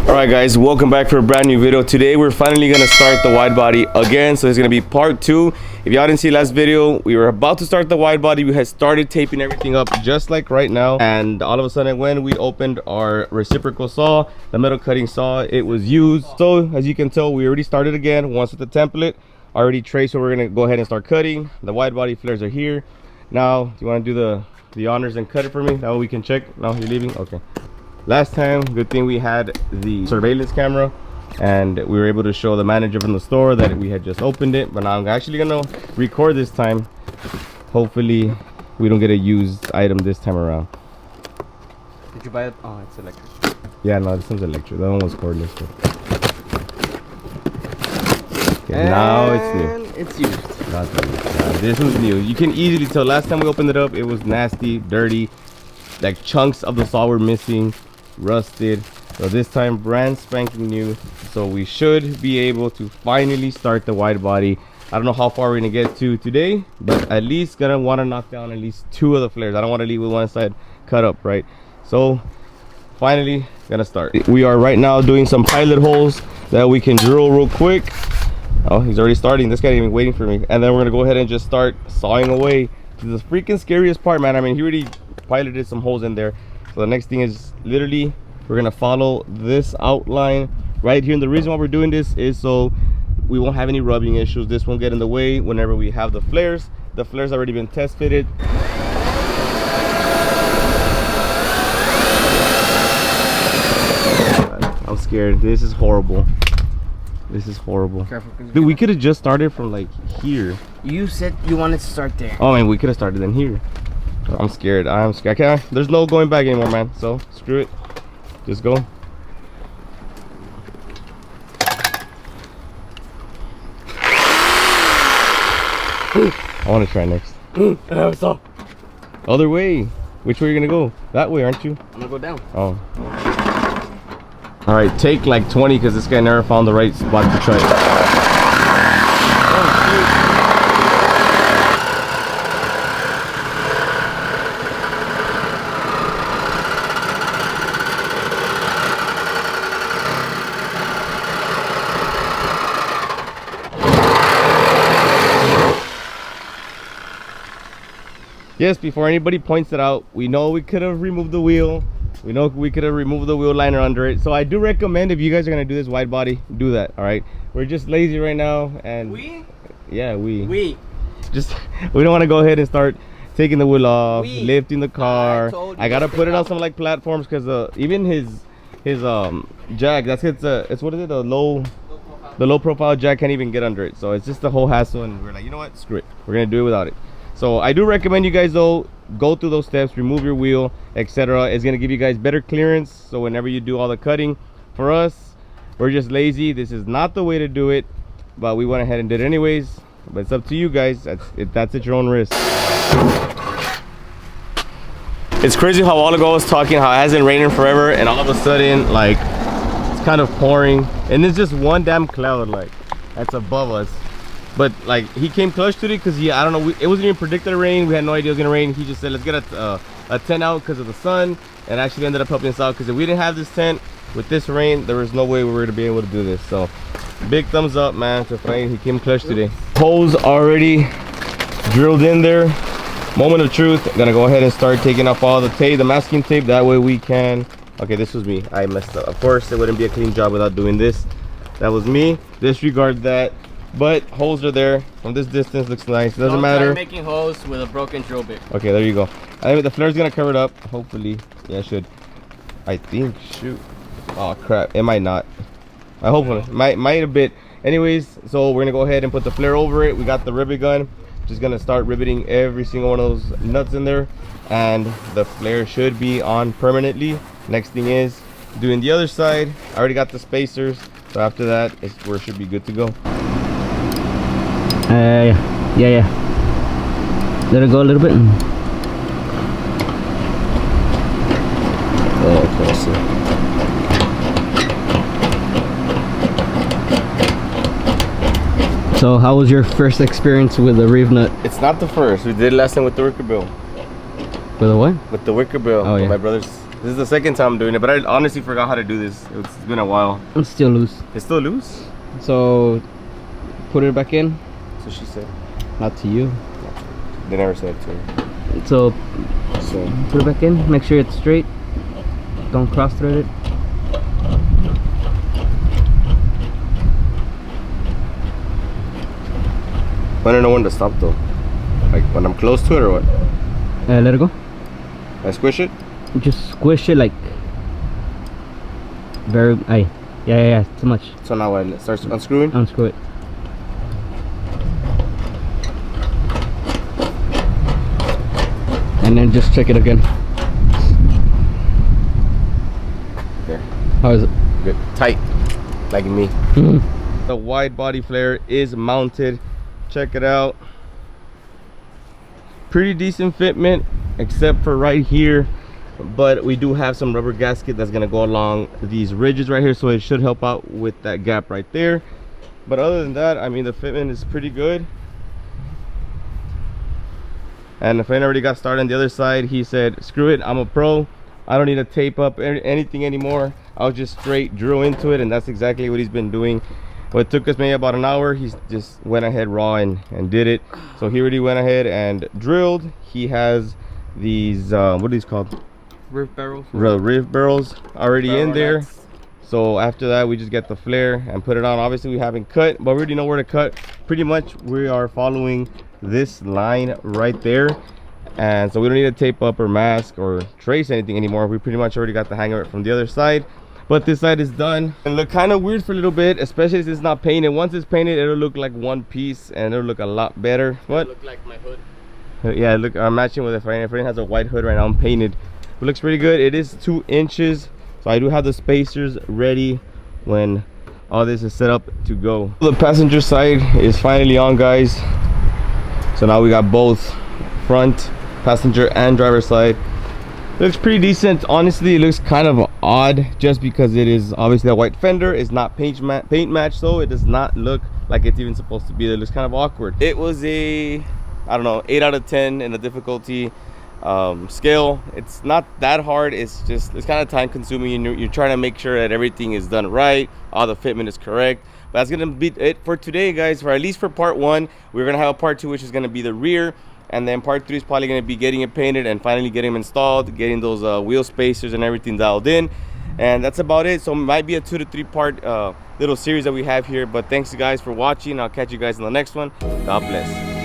Alright guys, welcome back for a brand new video. Today we're finally going to start the wide body again. So it's going to be part 2. If y'all didn't see last video, we were about to start the wide body. We had started taping everything up just like right now. And all of a sudden when we opened our reciprocal saw, the metal cutting saw, it was used. So as you can tell, we already started again once with the template. Already traced, so we're going to go ahead and start cutting. The wide body flares are here. Now, do you want to do the honors and cut it for me? That way we can check. No, you're leaving? Okay. Last time, good thing we had the surveillance camera and we were able to show the manager from the store that we had just opened it. But now I'm actually gonna record this time. Hopefully we don't get a used item this time around. Did you buy it? Oh, it's electric. Yeah, no, this one's electric. That one was cordless. Okay, now it's new. It's used. Not new. This one's new. You can easily tell. Last time we opened it up, it was nasty, dirty. Like chunks of the saw were missing, rusted. So this time brand spanking new. So we should be able to finally start the wide body. I don't know how far we're gonna get to today, but at least gonna want to knock down at least 2 of the flares. I don't want to leave with one side cut up, right? So finally gonna start. We are right now doing some pilot holes that we can drill real quick. Oh, he's already starting. This guy ain't even waiting for me. And then we're gonna go ahead and just start sawing away to the freaking scariest part, man. I mean, he already piloted some holes in there. So the next thing is literally we're gonna follow this outline right here, and the reason why we're doing this is so we won't have any rubbing issues. This won't get in the way whenever we have the flares. The flares already been test fitted. I'm scared. This is horrible. This is horrible. Careful, dude, we could have just started from like here. You said you wanted to start there. Oh man, we could have started in here. I'm scared. I'm scared. I can't. There's no going back anymore, man. So screw it. Just go. I want to try next. Other way. Which way are you gonna go? That way, aren't you? I'm gonna go down. Oh. All right, take like 20 because this guy never found the right spot to try it. Yes, before anybody points it out, we know we could have removed the wheel. We know we could have removed the wheel liner under it. So I do recommend, if you guys are gonna do this wide body, do that. All right, we're just lazy right now, and we just we don't want to go ahead and start taking the wheel off, lifting the car. I gotta put it on some like platforms because even his jack, it's what is it, the low profile jack can't even get under it. So it's just the whole hassle, and we're like, you know what, screw it, we're gonna do it without it. So I do recommend you guys though, go through those steps, remove your wheel, etc. It's gonna give you guys better clearance. So whenever you do all the cutting, for us, we're just lazy. This is not the way to do it, but we went ahead and did it anyways. But it's up to you guys. That's at your own risk. It's crazy how a while ago I was talking how it hasn't rained in forever, and all of a sudden like it's kind of pouring, and it's just one damn cloud like that's above us. But like he came clutch to it because I don't know, it wasn't even predicted to rain. We had no idea it was gonna rain. He just said let's get a tent out because of the sun, and actually ended up helping us out because if we didn't have this tent with this rain, there was no way we were gonna be able to do this. So big thumbs up, man, to Frank. He came clutch today. Holes already drilled in there. Moment of truth. I'm gonna go ahead and start taking off all the tape, the masking tape, that way we can. Okay, this was me. I messed up. Of course it wouldn't be a clean job without doing this. That was me. Disregard that. But holes are there from this distance. Looks nice. Doesn't Don't matter. try making holes with a broken drill bit. Okay, there you go. I think the flare's gonna cover it up. Hopefully, yeah, it should. I think. Shoot. Oh crap! It might not. I hope it might a bit. Anyways, so we're gonna go ahead and put the flare over it. We got the rivet gun. Just gonna start riveting every single one of those nuts in there, and the flare should be on permanently. Next thing is doing the other side. I already got the spacers, so after that, we should be good to go. Yeah. Let it go a little bit. Oh, okay, I see. So how was your first experience with the reeve nut? It's not the first. We did last time with the wicker bill. With a what? With the wicker bill. Oh, yeah. My brother's This is the second time I'm doing it, but I honestly forgot how to do this. It's been a while. It's still loose. It's still loose? So put it back in. So she said. Not to you. They never said it to me. So So put it back in. Make sure it's straight. Don't cross thread it. I don't know when to stop though. Like when I'm close to it or what? Let it go. I squish it? Just squish it like very. Yeah. Too much. So now when it starts unscrewing? Unscrew it. And then just check it again. There. How is it? Good. Tight. Like me. The wide body flare is mounted. Check it out. Pretty decent fitment, except for right here. But we do have some rubber gasket that's gonna go along these ridges right here, so it should help out with that gap right there. But other than that, I mean, the fitment is pretty good. And the friend already got started on the other side. He said, screw it, I'm a pro. I don't need to tape up anything anymore. I'll just straight drill into it, and that's exactly what he's been doing. What took us maybe about an hour, he just went ahead raw and did it. So he already went ahead and drilled. He has these, what are these called? Riv barrels. Riv barrels already in there. Barrelettes. So after that, we just get the flare and put it on. Obviously, we haven't cut, but we already know where to cut. Pretty much, we are following this line right there. And so we don't need to tape up or mask or trace anything anymore. We pretty much already got the hang of it from the other side. But this side is done. And look kind of weird for a little bit, especially since it's not painted. Once it's painted, it'll look like one piece and it'll look a lot better. What? Look like my hood. Yeah, look, I'm matching with a frame. Frame has a white hood right now. I'm painted. It looks pretty good. It is 2 inches. So I do have the spacers ready when all this is set up to go. The passenger side is finally on, guys. So now we got both front passenger and driver side. Looks pretty decent. Honestly, it looks kind of odd just because it is obviously a white fender. It's not paint match, so it does not look like it's even supposed to be. It looks kind of awkward. It was a, I don't know, 8 out of 10 in the difficulty scale. It's not that hard. It's kind of time consuming. You're trying to make sure that everything is done right, all the fitment is correct. But that's gonna be it for today, guys. For at least for part 1, we're gonna have a part 2, which is gonna be the rear. And then part 3 is probably going to be getting it painted and finally getting them installed, getting those wheel spacers and everything dialed in. And that's about it. So it might be a 2 to 3 part little series that we have here. But thanks, guys, for watching. I'll catch you guys in the next one. God bless.